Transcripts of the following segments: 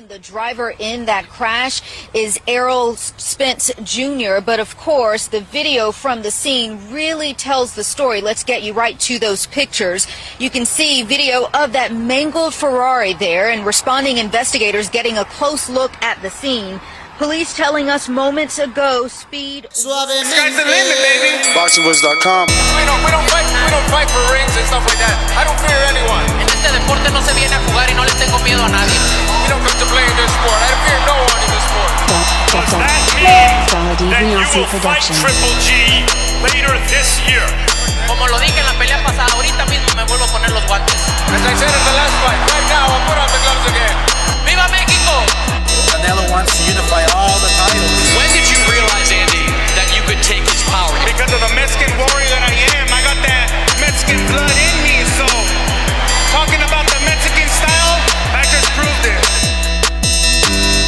The driver in that crash is Errol Spence Jr., but of course the video from the scene really tells the story. Let's get you right to those pictures. You can see video of that mangled Ferrari there, and responding investigators getting a close look at the scene. Police telling us moments ago, speed. Sky's the limit, baby. BoxingVoice.com. We don't fight for rings and stuff like that. I don't fear anyone. En este deporte no se viene a jugar y no les tengo miedo a nadie. We don't come to play in this sport. I fear no one in this sport. Does that mean that you will fight Triple G later this year? Como lo dije en la pelea pasada, ahorita mismo me vuelvo a poner los guantes. As I said in the last fight, right now I'll put on the gloves again. ¡Viva México! Canelo wants to unify all the titles. When did you realize, Andy, that you could take his power? Because of the Mexican warrior that I am, I got that Mexican blood in me. So, talking about the Mexican style, I just proved it.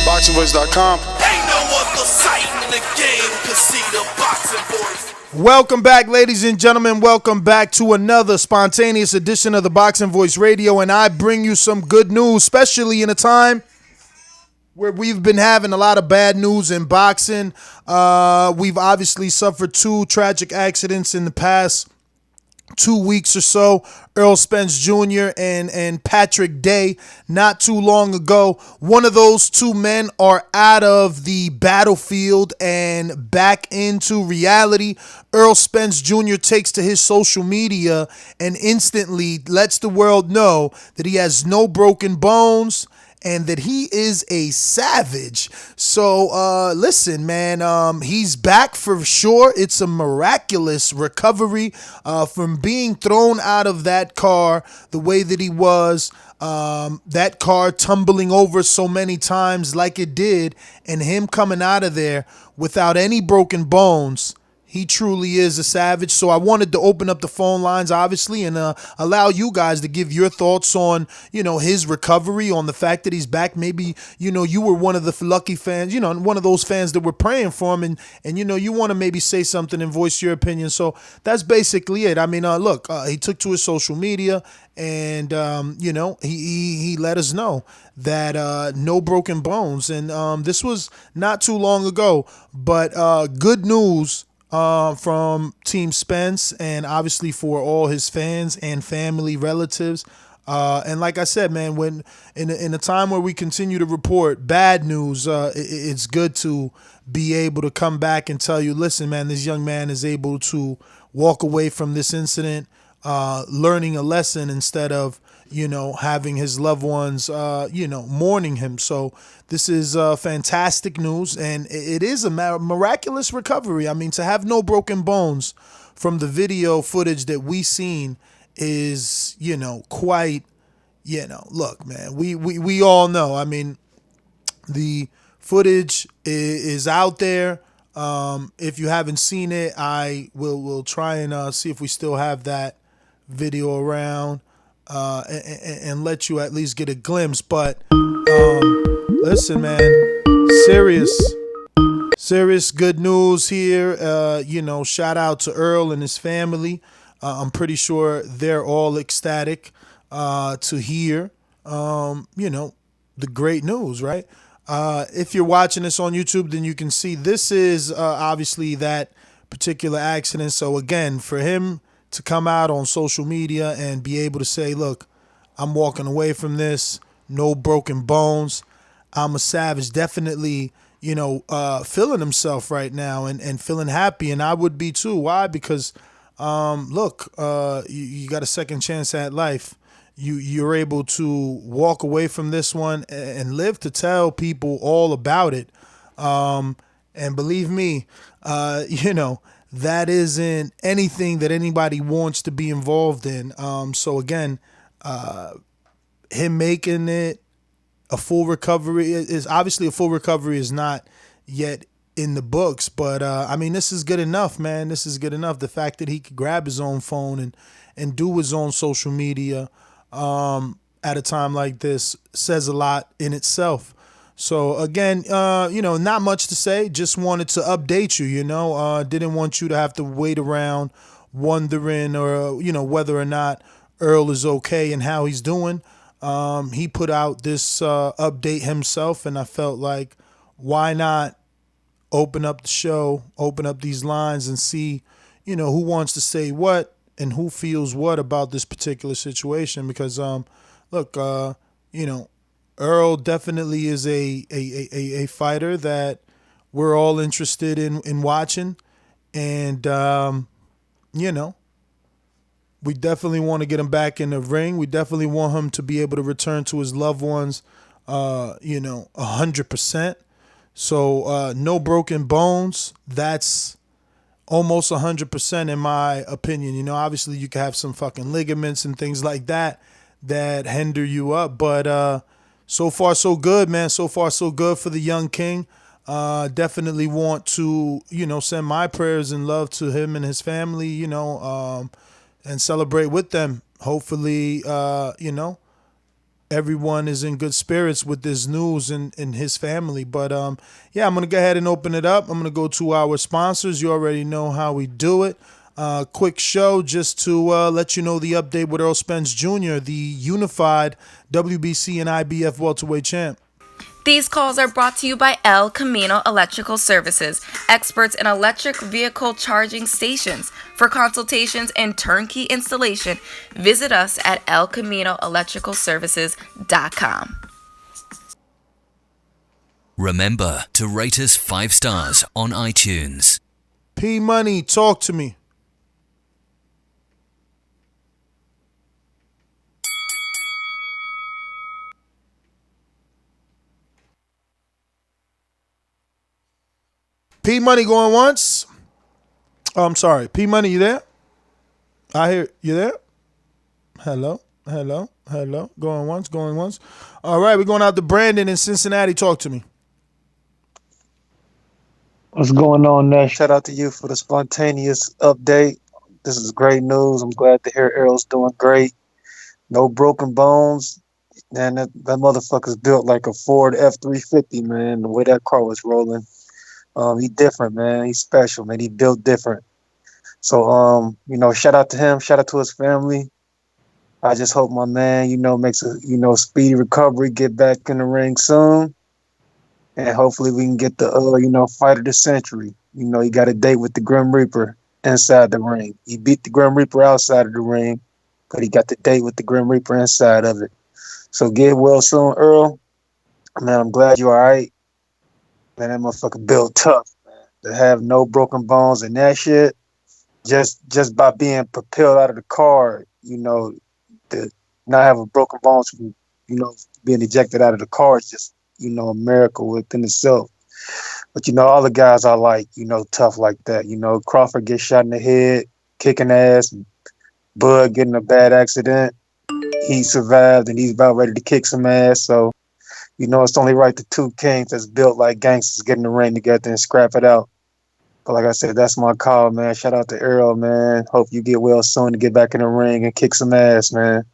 BoxingVoice.com. Ain't no other sight in the game can see the Boxing Voice. Welcome back, ladies and gentlemen. Welcome back to another spontaneous edition of the Boxing Voice Radio, and I bring you some good news, especially in a time where we've been having a lot of bad news in boxing. We've obviously suffered two tragic accidents in the past 2 weeks or so. Errol Spence Jr. and Patrick Day not too long ago. One of those two men are out of the battlefield and back into reality. Errol Spence Jr. takes to his social media and instantly lets the world know that he has no broken bones and that he is a savage. So, listen, man, he's back for sure. It's a miraculous recovery from being thrown out of that car the way that he was, that car tumbling over so many times like it did, and him coming out of there without any broken bones. He truly is a savage. So I wanted to open up the phone lines, obviously, and allow you guys to give your thoughts on, his recovery, on the fact that he's back. Maybe, you were one of the lucky fans, one of those fans that were praying for him, and you want to maybe say something and voice your opinion. So that's basically it. I mean, look, he took to his social media and, he let us know that no broken bones. And this was not too long ago, but good news from Team Spence, and obviously for all his fans and family, relatives. And like I said, man, when in a time where we continue to report bad news, it's good to be able to come back and tell you, listen, man, this young man is able to walk away from this incident, learning a lesson instead of, having his loved ones, mourning him. So this is fantastic news, and it is a miraculous recovery. I mean, to have no broken bones from the video footage that we seen is, quite, look, man, we all know. I mean, the footage is out there. If you haven't seen it, I will try and see if we still have that video around. And let you at least get a glimpse. But listen, man, serious good news here. Shout out to Earl and his family. I'm pretty sure they're all ecstatic to hear, the great news, right? If you're watching this on YouTube, then you can see this is obviously that particular accident. So again, for him to come out on social media and be able to say, look, I'm walking away from this, no broken bones, I'm a savage, definitely, feeling himself right now and feeling happy. And I would be too. Why? Because, look, you got a second chance at life. You're able to walk away from this one and live to tell people all about it. And believe me, that isn't anything that anybody wants to be involved in. So again, him making it a full recovery is obviously a full recovery is not yet in the books, but I mean, this is good enough, man. This is good enough. The fact that he could grab his own phone and do his own social media at a time like this says a lot in itself. So again, not much to say. Just wanted to update you, didn't want you to have to wait around wondering or, whether or not Earl is okay and how he's doing. He put out this update himself, and I felt like, why not open up the show, open up these lines, and see, who wants to say what and who feels what about this particular situation. Because look, Earl definitely is a fighter that we're all interested in watching, and we definitely want to get him back in the ring. We definitely want him to be able to return to his loved ones, 100%. So no broken bones. That's almost 100% in my opinion. Obviously you can have some fucking ligaments and things like that hinder you up, but so far so good, man. So far so good for the young king. Definitely want to, send my prayers and love to him and his family, and celebrate with them. Hopefully, everyone is in good spirits with this news and his family. But yeah, I'm going to go ahead and open it up. I'm going to go to our sponsors. You already know how we do it. Quick show just to let you know the update with Errol Spence Jr., the unified WBC and IBF welterweight champ. These calls are brought to you by El Camino Electrical Services, experts in electric vehicle charging stations. For consultations and turnkey installation, visit us at elcaminoelectricalservices.com. Remember to rate us 5 stars on iTunes. P Money, talk to me. P Money going once. Oh, I'm sorry. P Money, you there? I hear you there. Hello. Going once. All right, we're going out to Brandon in Cincinnati. Talk to me. What's going on, Nash? Shout out to you for the spontaneous update. This is great news. I'm glad to hear Errol's doing great. No broken bones. Man, that motherfucker's built like a Ford F-350, man. The way that car was rolling. He different, man. He's special, man. He built different. So, shout out to him. Shout out to his family. I just hope my man, makes a, speedy recovery, get back in the ring soon. And hopefully we can get the, fight of the century. He got a date with the Grim Reaper inside the ring. He beat the Grim Reaper outside of the ring, but he got the date with the Grim Reaper inside of it. So get well soon, Earl. Man, I'm glad you're all right. Man, that motherfucker built tough, man. To have no broken bones and that shit, just by being propelled out of the car, to not have a broken bones from, being ejected out of the car is just, a miracle within itself. But, all the guys are like, tough like that. Crawford gets shot in the head, kicking ass. Bud getting a bad accident. He survived and he's about ready to kick some ass. So, it's only right the two kings that's built like gangsters get in the ring together and scrap it out. But like I said, that's my call, man. Shout out to Errol, man. Hope you get well soon to get back in the ring and kick some ass, man.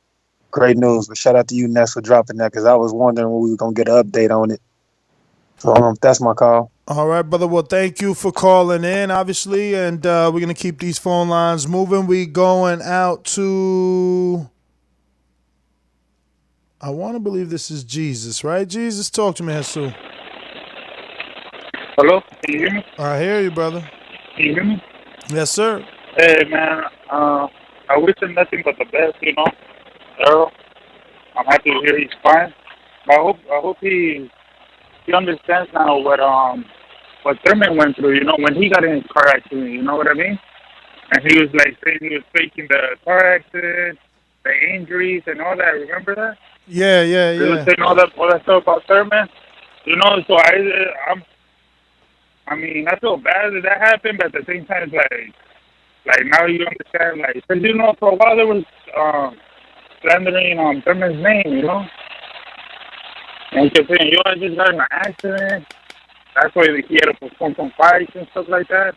Great news. But shout out to you, Ness, for dropping that because I was wondering when we were going to get an update on it. So that's my call. All right, brother. Well, thank you for calling in, obviously. And we're going to keep these phone lines moving. We going out to... I want to believe this is Jesus, right? Jesus, talk to me, Jesus. Hello, can you hear me? I hear you, brother. Can you hear me? Yes, sir. Hey, man, I wish him nothing but the best, Errol. I'm happy to hear he's fine. I hope he understands now what Thurman went through, when he got in his car accident, you know what I mean? And he was like saying he was faking the car accident, the injuries and all that, remember that? Yeah. He was saying all that stuff about Thurman. So I feel bad that happened, but at the same time, it's like now you understand, because for a while there was slandering Thurman's name, and he kept saying, I just got in an accident. That's why he had to perform some fights and stuff like that.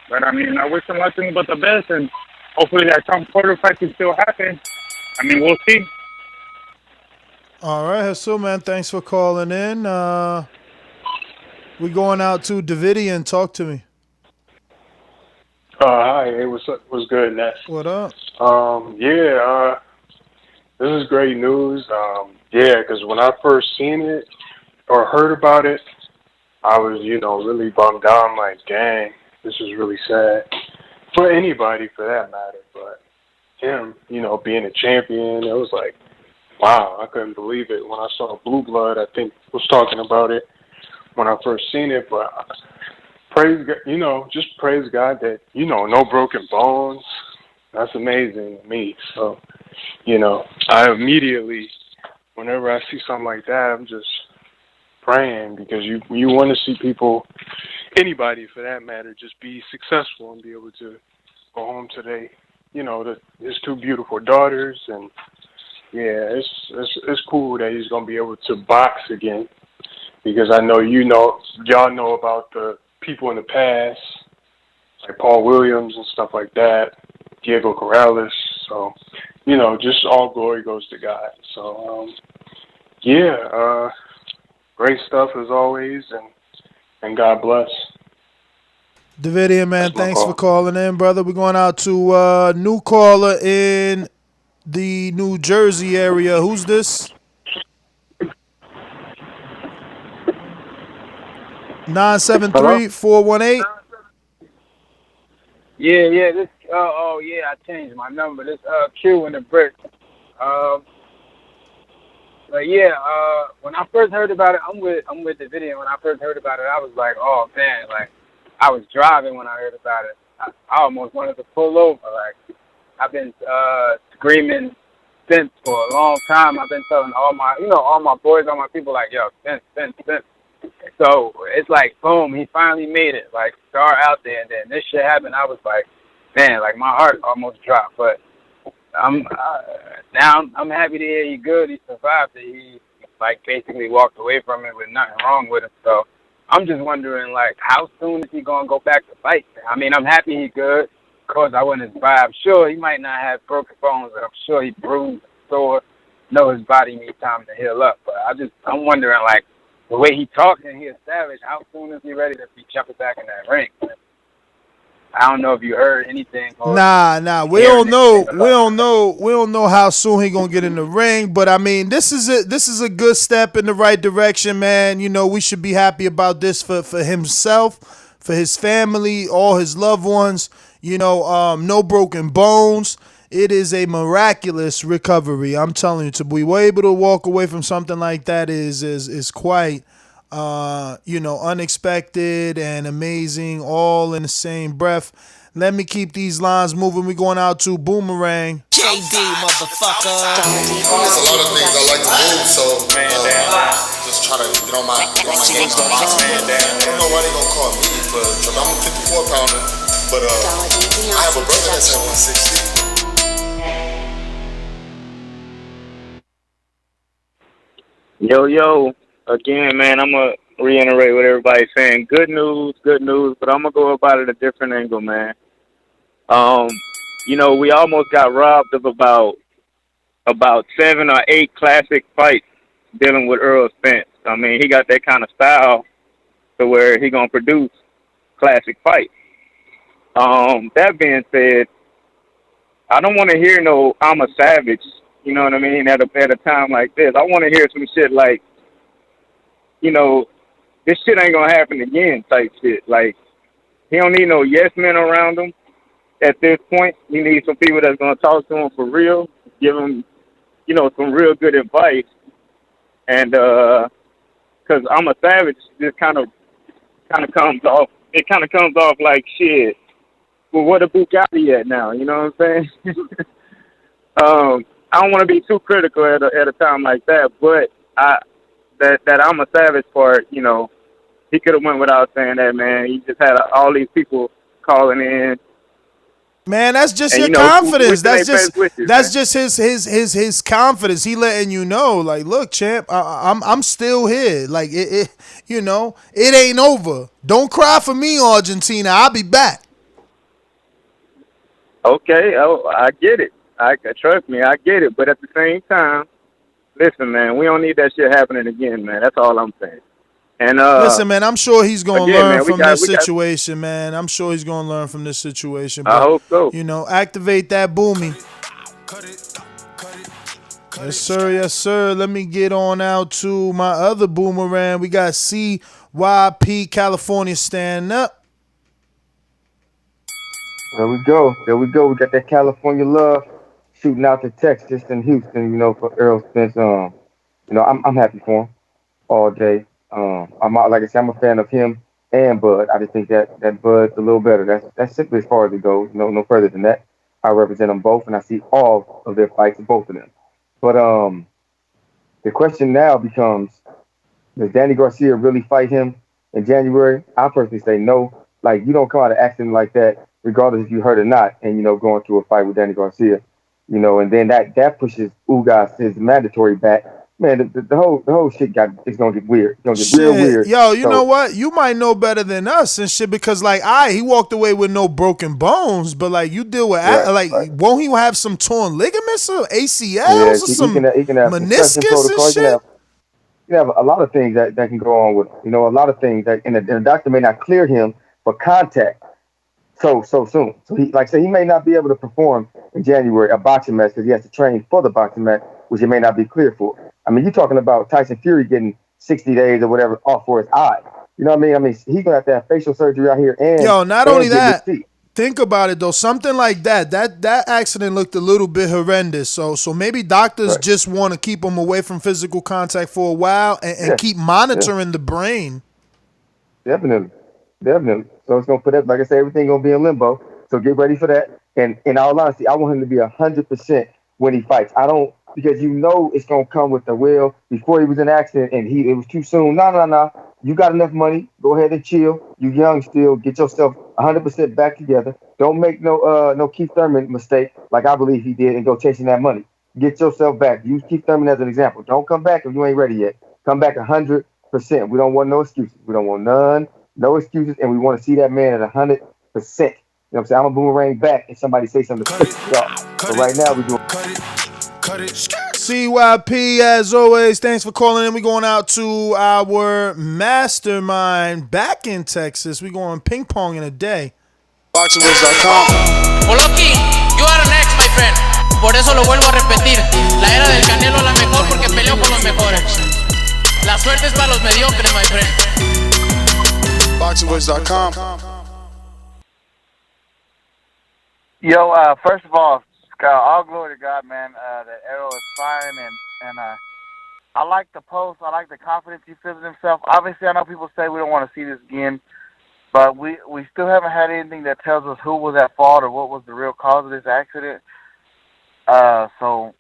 But I wish him nothing but the best, and hopefully that Tom Porter fight can still happen. We'll see. All right, Jesus, man. Thanks for calling in. We going out to Davidian. Talk to me. Hi. Hey, what's up? What's good, Ness? What up? This is great news. Yeah, because when I first seen it or heard about it, I was, really bummed out. I'm like, dang, this is really sad for anybody for that matter. But him, being a champion, it was like, wow, I couldn't believe it. When I saw Blue Blood, I think was talking about it when I first seen it. But praise God, just praise God that, no broken bones. That's amazing to me. So, I immediately, whenever I see something like that, I'm just praying because you want to see people, anybody for that matter, just be successful and be able to go home today. His two beautiful daughters, and yeah, it's cool that he's gonna be able to box again because I know y'all know about the people in the past like Paul Williams and stuff like that, Diego Corrales. So, just all glory goes to God. So, great stuff as always, and God bless. Davidian, man, thanks for calling in, brother. We're going out to a new caller in the New Jersey area. Who's this? 973-418. Yeah, this I changed my number. This Q in the brick. But yeah, when I first heard about it, I'm with the video. When I first heard about it, I was like, oh man, like I was driving when I heard about it. I almost wanted to pull over. Like I've been screaming Spence for a long time. I've been telling all my boys, all my people, like, yo, Spence. So it's like, boom, he finally made it. Like, star out there, and then this shit happened. I was like, man, like my heart almost dropped. But I'm happy to hear he's good. He survived it. He like basically walked away from it with nothing wrong with him. So I'm just wondering, like, how soon is he gonna go back to fight? I mean, I'm happy he's good. Of course, I wouldn't buy. I'm sure he might not have broken bones, but I'm sure he bruised, sore. Know his body needs time to heal up. But I'm wondering, like, the way he talks and he established, how soon is he ready to be jumping back in that ring? I don't know if you heard anything. Nah. We don't know how soon he gonna get in the ring. But I mean, this is a good step in the right direction, man. We should be happy about this for himself, for his family, all his loved ones. No broken bones. It is a miraculous recovery. I'm telling you, to be able to walk away from something like that is quite, unexpected and amazing, all in the same breath. Let me keep these lines moving. We're going out to Boomerang. JD, motherfucker. There's a lot of things I like to move, so just try to get on my game. I don't know why they gonna call me, but I'm a 54-pounder. But I have a brother that's at 160. Yo, again, man, I'm going to reiterate what everybody's saying. Good news, but I'm going to go about it a different angle, man. We almost got robbed of about 7 or 8 classic fights dealing with Errol Spence. I mean, he got that kind of style to where he going to produce classic fights. That being said, I don't want to hear no I'm a savage, you know what I mean, at a time like this. I want to hear some shit like, this shit ain't going to happen again type shit. Like, he don't need no yes men around him at this point. He needs some people that's going to talk to him for real, give him, some real good advice. And, because I'm a savage just kind of comes off. It kind of comes off like shit. Well, what a Bugatti at now? You know what I'm saying? I don't want to be too critical at a time like that, but that I'm a savage part, he could have went without saying that, man. He just had all these people calling in. Man, that's just your confidence. That's just his confidence. He letting you know, like, look, champ, I'm still here. Like it ain't over. Don't cry for me, Argentina. I'll be back. Okay, I get it. Trust me, I get it. But at the same time, listen, man, we don't need that shit happening again, man. That's all I'm saying. And listen, man, I'm sure he's gonna learn from this situation, man. I'm sure he's gonna learn from this situation. But, I hope so. Activate that boomy. Yes, sir. Yes, sir. Let me get on out to my other boomerang. We got CYP California stand up. There we go. There we go. We got that California love shooting out to Texas and Houston, for Errol Spence. I'm happy for him all day. Like I said, I'm a fan of him and Bud. I just think that Bud's a little better. That's simply as far as it goes. No further than that. I represent them both, and I see all of their fights, both of them. But the question now becomes: does Danny Garcia really fight him in January? I personally say no. Like, you don't come out of accident like that, regardless if you hurt or not, and going through a fight with Danny Garcia, and then that pushes Ugas his mandatory back. Man, the whole shit it's gonna get weird. It's gonna get real Shit, weird. yo, you know what? You might know better than us and shit because he walked away with no broken bones, but you deal with won't he have some torn ligaments or ACLs or some he can have concussion meniscus and protocol. shit? You have a lot of things that can go on with, a lot of things that, and the doctor may not clear him for contact so soon. So he may not be able to perform in January a boxing match because he has to train for the boxing match, which he may not be cleared for. I mean, you're talking about Tyson Fury getting 60 days or whatever off for his eye. You know what I mean? I mean, he's gonna have to have facial surgery out here and Not only that. get Think about it though. Something like that accident looked a little bit horrendous. So maybe doctors just want to keep him away from physical contact for a while and keep monitoring the brain. Definitely. So it's gonna put up, like I said, everything gonna be in limbo. So get ready for that. And in all honesty, I want him to be 100% when he fights. I don't, because it's gonna come with the will. Before he was in an accident and it was too soon. No. You got enough money. Go ahead and chill. You young still. Get yourself 100% back together. Don't make no Keith Thurman mistake like I believe he did and go chasing that money. Get yourself back. Use Keith Thurman as an example. Don't come back if you ain't ready yet. Come back 100%. We don't want no excuses. We don't want none. No excuses, and we want to see that man at 100%. You know what I'm saying? I'm a boomerang back if somebody say something to piss me off. So right now we're doing CYP, as always, thanks for calling in. We're going out to our mastermind back in Texas. We're going ping pong in a day. BoxingVoice.com. Poloki, you are next, my friend. Por eso lo vuelvo a repetir. La era del Canelo es la mejor porque peleó con los mejores. La suerte es para los mediocres, my friend. BoxingVoice.com. Yo, first of all, all glory to God, man, that Errol is fine, and I like the post. I like the confidence he feels in himself. Obviously, I know people say we don't want to see this again, but we still haven't had anything that tells us who was at fault or what was the real cause of this accident. So,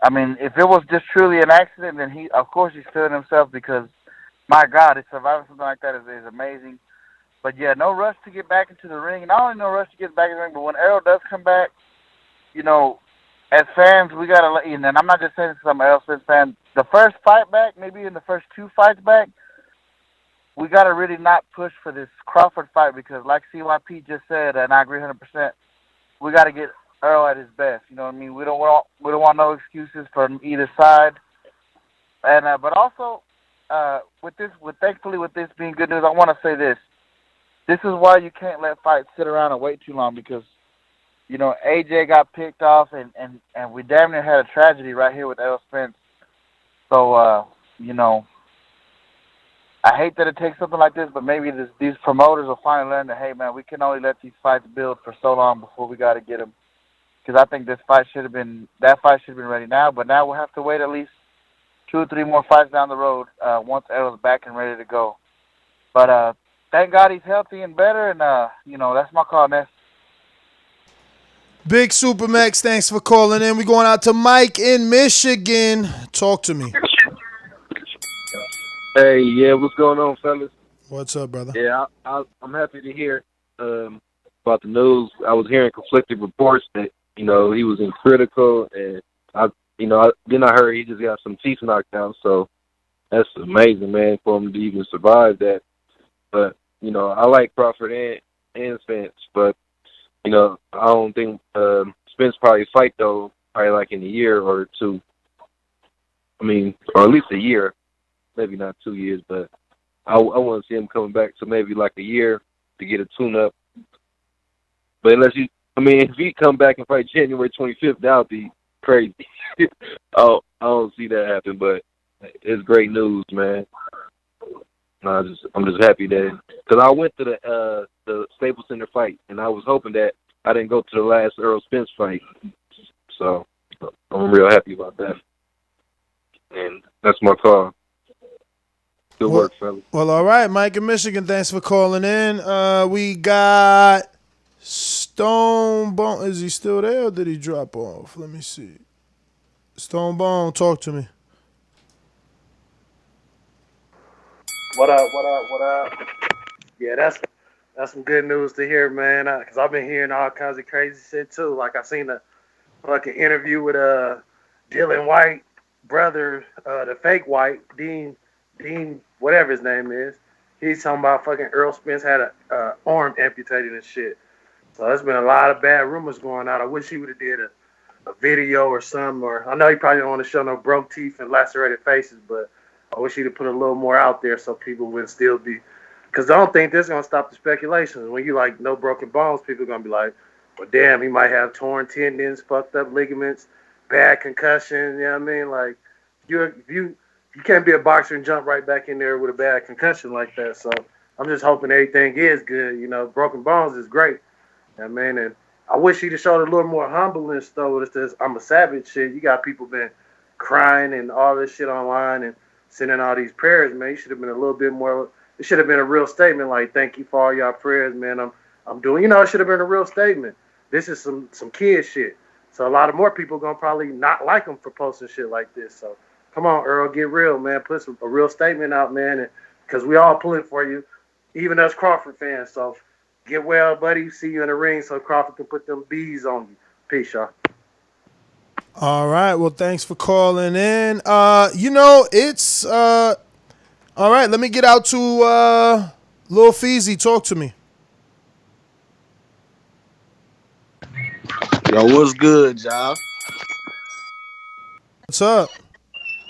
I mean, if it was just truly an accident, then of course he's feeling himself because, my God, surviving something like that is amazing. But yeah, no rush to get back into the ring. Not only no rush to get back in the ring, but when Errol does come back, as fans, we gotta let you. And I'm not just saying this because I'm an Errol Spence fan. The first fight back, maybe in the first two fights back, we gotta really not push for this Crawford fight because, like CYP just said, and I agree 100%, we gotta get Errol at his best. You know what I mean? We don't want no excuses from either side. And but also, thankfully with this being good news, I want to say this. This is why you can't let fights sit around and wait too long because, AJ got picked off and we damn near had a tragedy right here with Errol Spence. So, I hate that it takes something like this, but maybe these promoters will finally learn that, hey, man, we can only let these fights build for so long before we got to get them. Because I think that fight should have been ready now, but now we'll have to wait at least 2 or 3 more fights down the road once Errol's back and ready to go. But thank God he's healthy and better, and, that's my call, Ness. Big Supermax, thanks for calling in. We're going out to Mike in Michigan. Talk to me. Hey, yeah, what's going on, fellas? What's up, brother? Yeah, I'm happy to hear about the news. I was hearing conflicting reports that, he was in critical, and I heard he just got some teeth knocked out, so that's amazing, man, for him to even survive that. But, I like Crawford and Spence, but, I don't think Spence probably fight, though, probably like in a year or two. I mean, or at least a year. Maybe not 2 years, but I want to see him coming back to maybe like a year to get a tune-up. But if he come back and fight January 25th, that would be crazy. Oh, I don't see that happen, but it's great news, man. I'm just happy that because I went to the Staples Center fight, and I was hoping that I didn't go to the last Errol Spence fight, so I'm real happy about that. And that's my call. Good work, fellas. Well, all right, Mike in Michigan. Thanks for calling in. We got Stone Bone. Is he still there or did he drop off? Let me see. Stone Bone, talk to me. What up? What up? What up? Yeah, that's some good news to hear, man. Because I've been hearing all kinds of crazy shit too. Like I seen a fucking interview with Dylan White brother, the fake White Dean, whatever his name is. He's talking about fucking Errol Spence had a arm amputated and shit. So there's been a lot of bad rumors going out. I wish he would have did a video or something. Or I know he probably don't want to show no broke teeth and lacerated faces, but I wish he'd have put a little more out there so people wouldn't still be. Because I don't think this is going to stop the speculations. When you like no broken bones, people are going to be like, well, damn, he might have torn tendons, fucked up ligaments, bad concussion. You know what I mean? Like, you can't be a boxer and jump right back in there with a bad concussion like that. So I'm just hoping everything is good. You know, broken bones is great. You know what I mean? And I wish he'd have showed a little more humbleness, though, with this I'm a savage shit. You got people been crying and all this shit online and sending all these prayers, man. You should have been a little bit more. It should have been a real statement like, thank you for all y'all prayers, man. I'm doing, it should have been a real statement. This is some kid shit. So a lot of more people going to probably not like him for posting shit like this. So come on, Earl, get real, man. Put a real statement out, man. Because we all pulling for you, even us Crawford fans. So get well, buddy. See you in the ring so Crawford can put them bees on you. Peace, y'all. All right. Well, thanks for calling in. It's all right. Let me get out to Lil Feezy. Talk to me. Yo, what's good, y'all? What's up?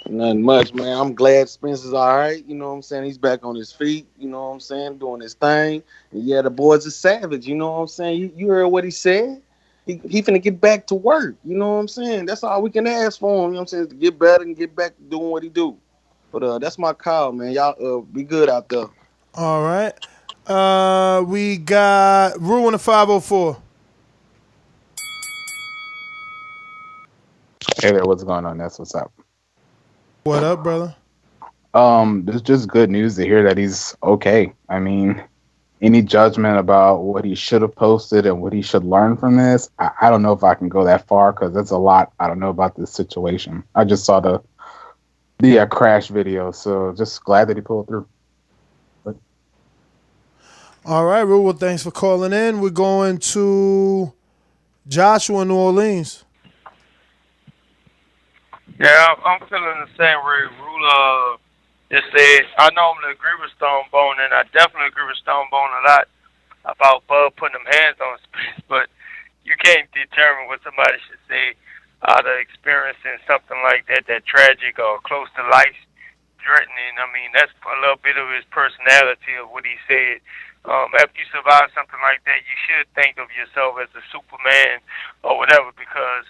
Nothing much, man. I'm glad Spence is all right. You know what I'm saying? He's back on his feet. You know what I'm saying? Doing his thing. And yeah, the boy's a savage. You know what I'm saying? You heard what he said? He finna get back to work. You know what I'm saying? That's all we can ask for him. You know what I'm saying? To get better and get back to doing what he do. But that's my call, man. Y'all be good out there. All right. We got Rue in the 504. Hey there, what's going on? That's what's up. What up, brother? It's just good news to hear that he's okay. I mean, any judgment about what he should have posted and what he should learn from this, I don't know if I can go that far because there's a lot I don't know about this situation. I just saw the crash video, so just glad that he pulled through. But... All right, Rue. Well, thanks for calling in. We're going to Joshua in New Orleans. Yeah, I'm feeling the same way Rula just said. I normally agree with Stone Bone, and I definitely agree with Stone Bone a lot about Bud putting them hands on Spence, but you can't determine what somebody should say out of experiencing something like that tragic or close to life threatening. I mean, that's a little bit of his personality of what he said. After you survive something like that, you should think of yourself as a Superman or whatever, because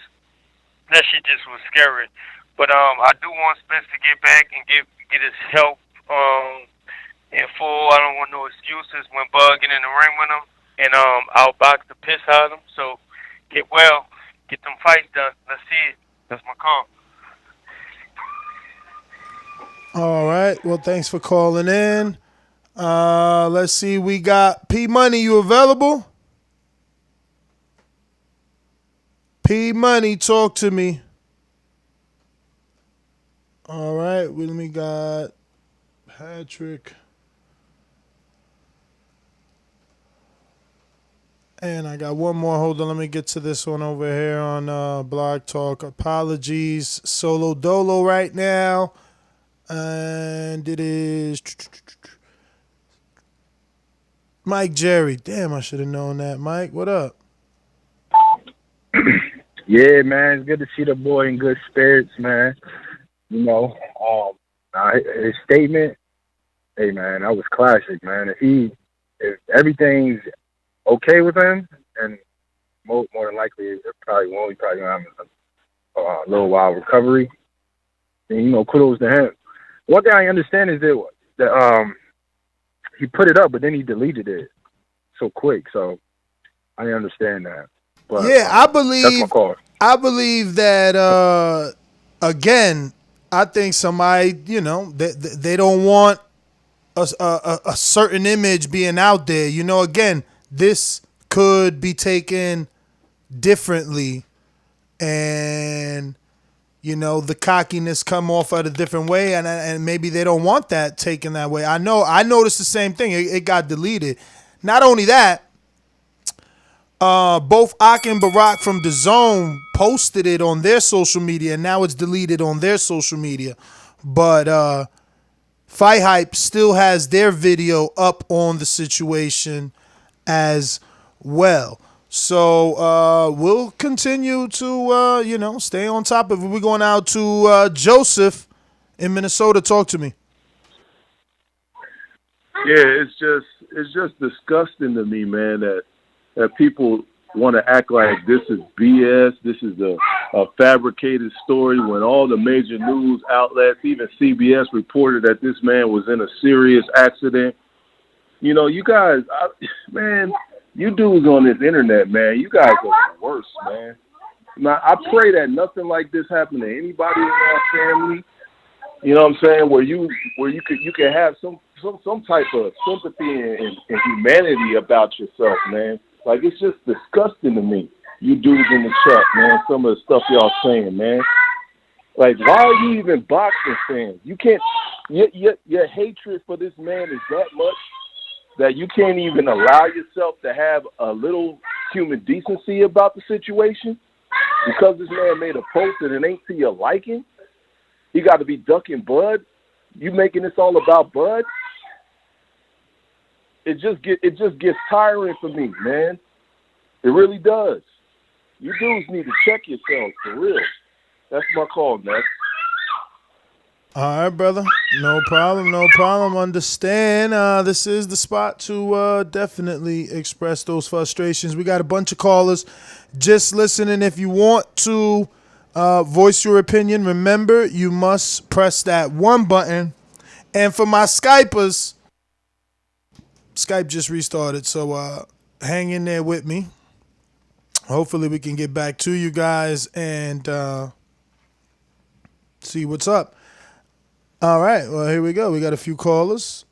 that shit just was scary. But I do want Spence to get back and get his health in full. I don't want no excuses when Bud get in the ring with him and outbox the piss out of him. So get well, get them fights done. Let's see it. That's my call. All right. Well, thanks for calling in. Let's see. We got P Money. You available? P Money, talk to me. All right. We got Patrick. And I got one more. Hold on. Let me get to this one over here on Blog Talk. Apologies. Solo Dolo right now. And it is Mike Jerry. Damn, I should have known that. Mike, what up? Yeah, man, it's good to see the boy in good spirits, man. You know, his statement, hey, man, that was classic, man. If everything's okay with him, and more than likely, it probably won't. He probably gonna have a little while recovery. And, you know, kudos to him. One thing I understand is that he put it up, but then he deleted it so quick. So I understand that. But, yeah, that's my call. I believe that again, I think somebody, you know, they don't want a certain image being out there. You know, again, this could be taken differently, and you know, the cockiness come off at a different way, and maybe they don't want that taken that way. I noticed the same thing. It got deleted. Not only that, both Ak and Barack from Dazn posted it on their social media, and now it's deleted on their social media. But Fight Hype still has their video up on the situation as well. So we'll continue to, you know, stay on top of it. We're going out to Joseph in Minnesota. Talk to me. Yeah, it's just disgusting to me, man, that people want to act like this is BS. This is a fabricated story when all the major news outlets, even CBS, reported that this man was in a serious accident. You know, you guys, man, you dudes on this internet, man, you guys are the worst, man. Now, I pray that nothing like this happen to anybody in our family. You know what I'm saying? Where you can have some type of sympathy and humanity about yourself, man. Like, it's just disgusting to me. You dudes in the chat, man. Some of the stuff y'all saying, man. Like, why are you even boxing fans? You can't. Your hatred for this man is that much that you can't even allow yourself to have a little human decency about the situation because this man made a post and it ain't to your liking. He got to be ducking Bud. You making this all about Bud? It just gets tiring for me, man. It really does. You dudes need to check yourselves for real. That's my call, man. All right, brother. No problem. Understand. This is the spot to definitely express those frustrations. We got a bunch of callers just listening. If you want to voice your opinion, remember, you must press that one button. And for my Skypers, Skype just restarted, so hang in there with me. Hopefully we can get back to you guys and see what's up. All right, well, here we go. We got a few callers.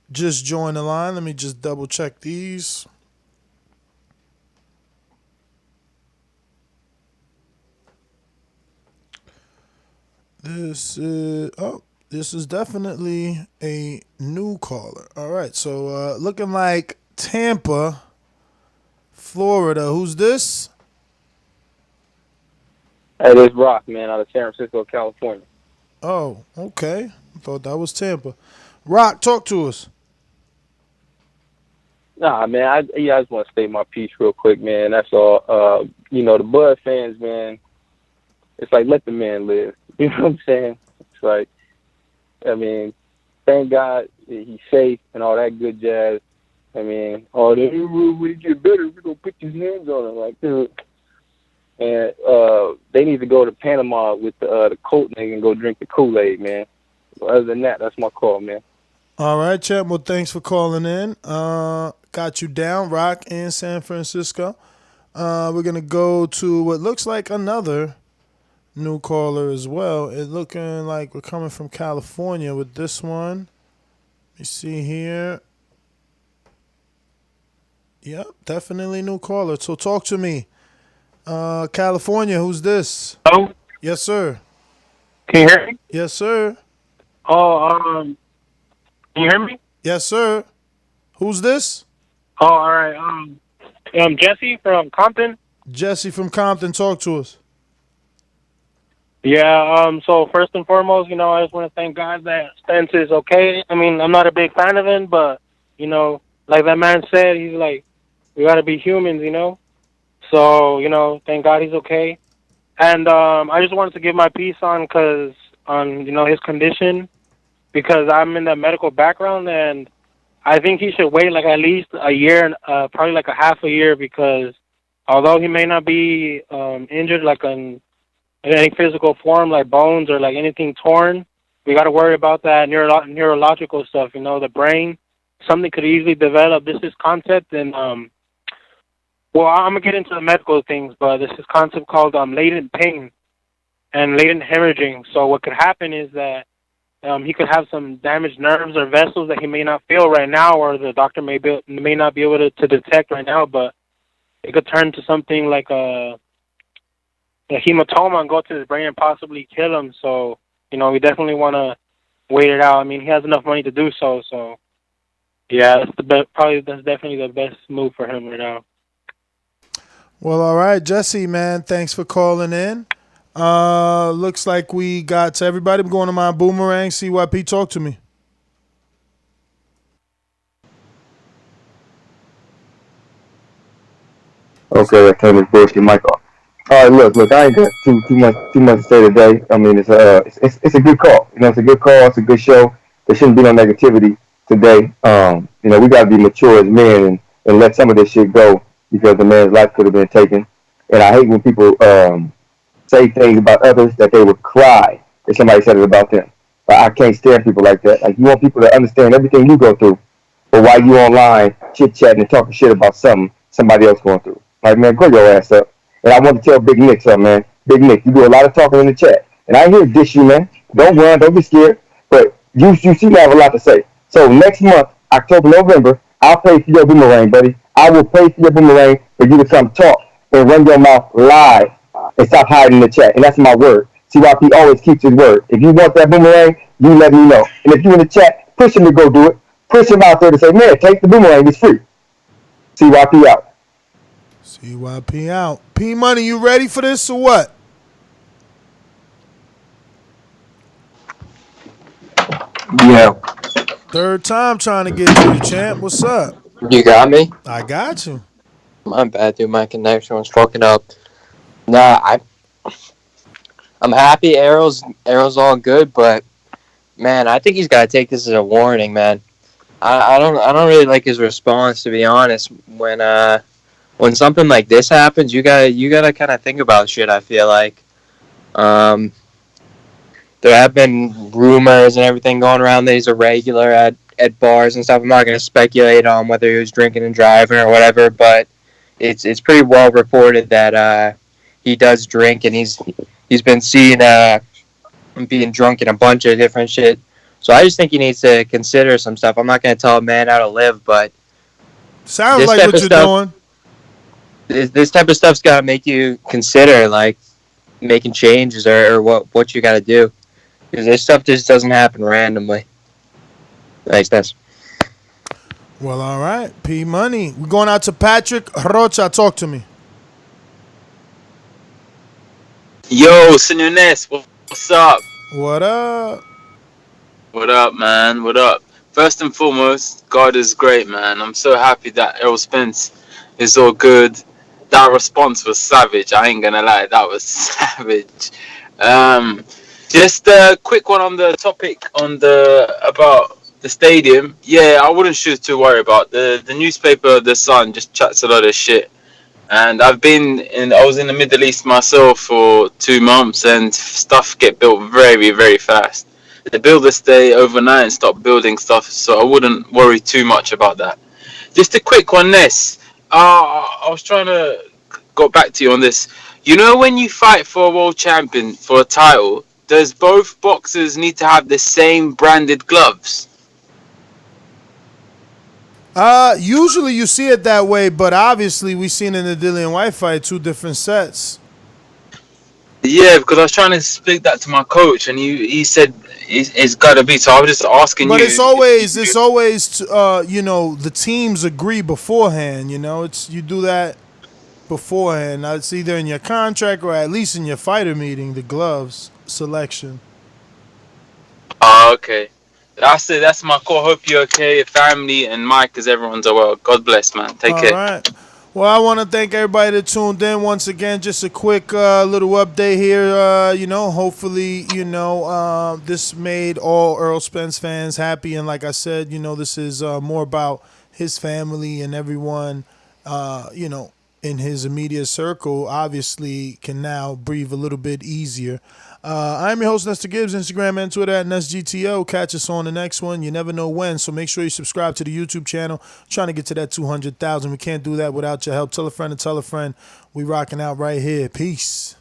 Just joined the line. Let me just double check these. This is definitely a new caller. All right, so looking like Tampa, Florida. Who's this? Hey, this Rock, man, out of San Francisco, California. Oh, okay. I thought that was Tampa. Rock, talk to us. Nah, man, I just want to state my piece real quick, man. That's all. You know, the Bud fans, man, it's like, let the man live. You know what I'm saying? It's like, I mean, thank God he's safe and all that good jazz. I mean, when he get better, we're going to put his hands on him. Like, dude. And they need to go to Panama with the Colt nigga and go drink the Kool-Aid, man. Other than that, that's my call, man. All right, champ. Well, thanks for calling in. Got you down, Rock in San Francisco. We're going to go to what looks like another new caller as well. It looking like we're coming from California with this one. Let me see here. Yep, definitely new caller. So talk to me. California, who's this? Hello? Yes, sir. Can you hear me? Yes, sir. Oh, can you hear me? Yes, sir. Who's this? Oh, all right. I'm Jesse from Compton. Jesse from Compton, talk to us. Yeah, so first and foremost, you know, I just want to thank God that Spence is okay. I mean, I'm not a big fan of him, but, you know, like that man said, he's like, we got to be humans, you know? So, you know, thank God he's okay. And I just wanted to give my piece on, you know, his condition, because I'm in the medical background, and I think he should wait like at least a year, probably like a half a year, because although he may not be injured like in any physical form, like bones or like anything torn. We got to worry about that neurological stuff. You know, the brain, something could easily develop. This is concept, and well, I'm gonna get into the medical things, but this is concept called latent pain and latent hemorrhaging. So what could happen is that he could have some damaged nerves or vessels that he may not feel right now, or the doctor may not be able to detect right now, but it could turn to something like a hematoma and go to his brain and possibly kill him. So, you know, we definitely want to wait it out. I mean, he has enough money to do so. So, yeah, that's that's definitely the best move for him right now. Well, all right, Jesse, man, thanks for calling in. Looks like we got to everybody. I'm going to my boomerang. CYP, talk to me. Okay, I turn this bullshit mic off. All right, look, I ain't got too much to say today. I mean, it's a good call. You know, it's a good call. It's a good show. There shouldn't be no negativity today. You know, we gotta be mature as men and let some of this shit go because the man's life could have been taken. And I hate when people say things about others that they would cry if somebody said it about them. But I can't stand people like that. Like, you want people to understand everything you go through, but while you online chit chatting and talking shit about somebody else going through. Like, man, grow your ass up. And I want to tell Big Nick something, man. Big Nick, you do a lot of talking in the chat. And I hear dish you, man. Don't run, don't be scared. But you seem to have a lot to say. So next month, October, November, I'll pay for your boomerang, buddy. I will pay for your boomerang for you to come talk and run your mouth live and stop hiding in the chat. And that's my word. CYP always keeps his word. If you want that boomerang, you let me know. And if you in the chat, push him to go do it. Push him out there to say, man, take the boomerang. It's free. CYP out. CYP out. P Money, you ready for this or what? Yeah. Third time trying to get to you, champ. What's up? You got me? I got you. My bad, dude. My connection was fucking up. Nah, I'm happy Errol's all good, but man, I think he's got to take this as a warning, man. I don't really like his response, to be honest. When something like this happens, you gotta kind of think about shit. I feel like there have been rumors and everything going around that he's a regular at bars and stuff. I'm not gonna speculate on whether he was drinking and driving or whatever, but it's pretty well reported that he does drink, and he's been seen being drunk in a bunch of different shit. So I just think he needs to consider some stuff. I'm not gonna tell a man how to live, but sounds like what you're doing. This type of stuff's gotta make you consider like making changes or what you gotta do, because this stuff just doesn't happen randomly. Thanks, Des. Well, all right. P Money. We're going out to Patrick Rocha. Talk to me. Yo, Senor Ness, what's up? What up? What up, man? What up? First and foremost, God is great, man. I'm so happy that Errol Spence is all good. That response was savage. I ain't gonna lie, that was savage. Just a quick one on the topic about the stadium. Yeah, I wouldn't shoot to worry about the newspaper. The Sun just chats a lot of shit. And I was in the Middle East myself for 2 months, and stuff get built very, very fast. The builders stay overnight and stop building stuff, so I wouldn't worry too much about that. Just a quick one, Ness. I was trying to go back to you on this. You know, when you fight for a world champion for a title, does both boxers need to have the same branded gloves? Usually you see it that way, but obviously we seen in the Dillian White fight 2 different sets. Yeah, because I was trying to speak that to my coach, and he said it's got to be. So I was just asking but you. But it's always you know, the teams agree beforehand. You know, you do that beforehand. It's either in your contract or at least in your fighter meeting, the gloves selection. Oh, okay. That's it. That's my call. Hope you're okay, your family, and Mike, as everyone's well. God bless, man. Take care. All right. Well, I want to thank everybody that tuned in once again. Just a quick little update here. You know, hopefully, you know, this made all Errol Spence fans happy. And like I said, you know, this is more about his family and everyone, you know, in his immediate circle obviously can now breathe a little bit easier. I'm your host, Nestor Gibbs, Instagram and Twitter at NestGTO. Catch us on the next one. You never know when, so make sure you subscribe to the YouTube channel. Trying to get to that 200,000. We can't do that without your help. Tell a friend to tell a friend. We rocking out right here. Peace.